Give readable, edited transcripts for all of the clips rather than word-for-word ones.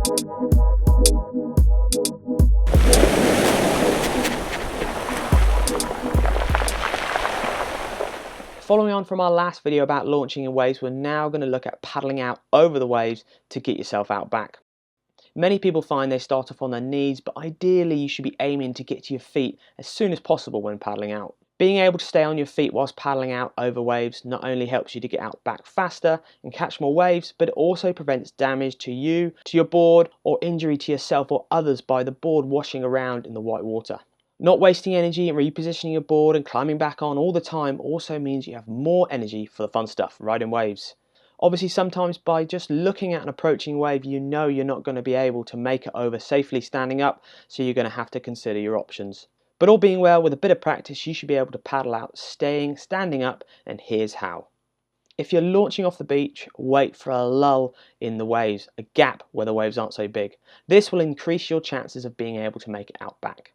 Following on from our last video about launching in waves, we're now going to look at paddling out over the waves to get yourself out back. Many people find they start off on their knees, but ideally you should be aiming to get to your feet as soon as possible when paddling out. Being able to stay on your feet whilst paddling out over waves not only helps you to get out back faster and catch more waves, but it also prevents damage to you, to your board, or injury to yourself or others by the board washing around in the white water. Not wasting energy and repositioning your board and climbing back on all the time also means you have more energy for the fun stuff, riding waves. Obviously, sometimes by just looking at an approaching wave, you know you're not going to be able to make it over safely standing up, so you're going to have to consider your options. But all being well, with a bit of practice, you should be able to paddle out standing up, and here's how. If you're launching off the beach, wait for a lull in the waves, a gap where the waves aren't so big. This will increase your chances of being able to make it out back.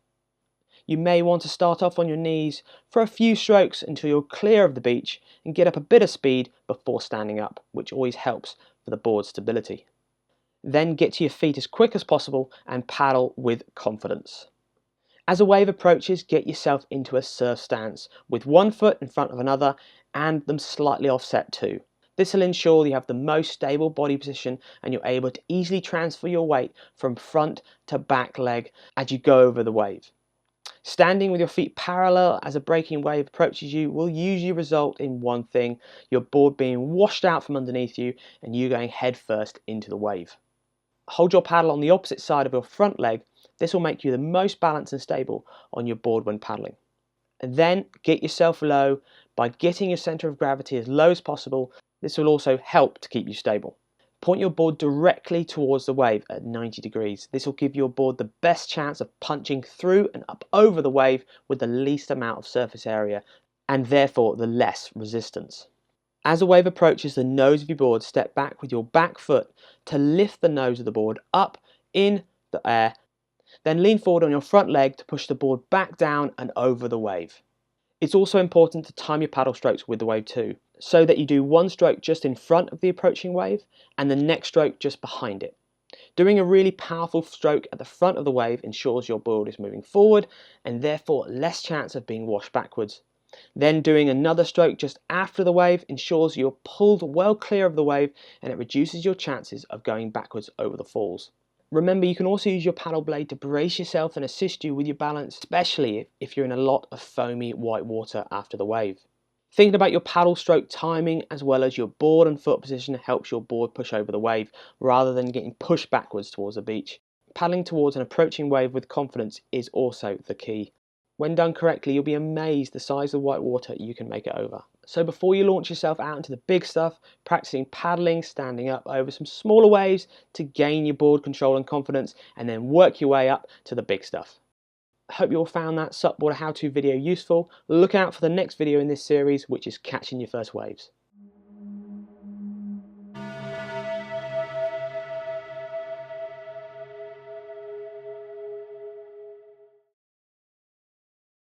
You may want to start off on your knees for a few strokes until you're clear of the beach and get up a bit of speed before standing up, which always helps for the board stability. Then get to your feet as quick as possible and paddle with confidence. As a wave approaches, get yourself into a surf stance with one foot in front of another and them slightly offset too. This will ensure you have the most stable body position and you're able to easily transfer your weight from front to back leg as you go over the wave. Standing with your feet parallel as a breaking wave approaches you will usually result in one thing: your board being washed out from underneath you and you going head first into the wave. Hold your paddle on the opposite side of your front leg. This will make you the most balanced and stable on your board when paddling. And then get yourself low by getting your center of gravity as low as possible. This will also help to keep you stable. Point your board directly towards the wave at 90 degrees. This will give your board the best chance of punching through and up over the wave with the least amount of surface area and therefore the less resistance. As a wave approaches the nose of your board, step back with your back foot to lift the nose of the board up in the air. Then lean forward on your front leg to push the board back down and over the wave. It's also important to time your paddle strokes with the wave too, so that you do one stroke just in front of the approaching wave and the next stroke just behind it. Doing a really powerful stroke at the front of the wave ensures your board is moving forward and therefore less chance of being washed backwards. Then doing another stroke just after the wave ensures you're pulled well clear of the wave and it reduces your chances of going backwards over the falls. Remember, you can also use your paddle blade to brace yourself and assist you with your balance, especially if you're in a lot of foamy white water after the wave. Thinking about your paddle stroke timing as well as your board and foot position helps your board push over the wave rather than getting pushed backwards towards the beach. Paddling towards an approaching wave with confidence is also the key. When done correctly, you'll be amazed the size of white water you can make it over. So before you launch yourself out into the big stuff, practicing paddling, standing up over some smaller waves to gain your board control and confidence, and then work your way up to the big stuff. I hope you all found that SUPboarder how-to video useful. Look out for the next video in this series, which is catching your first waves.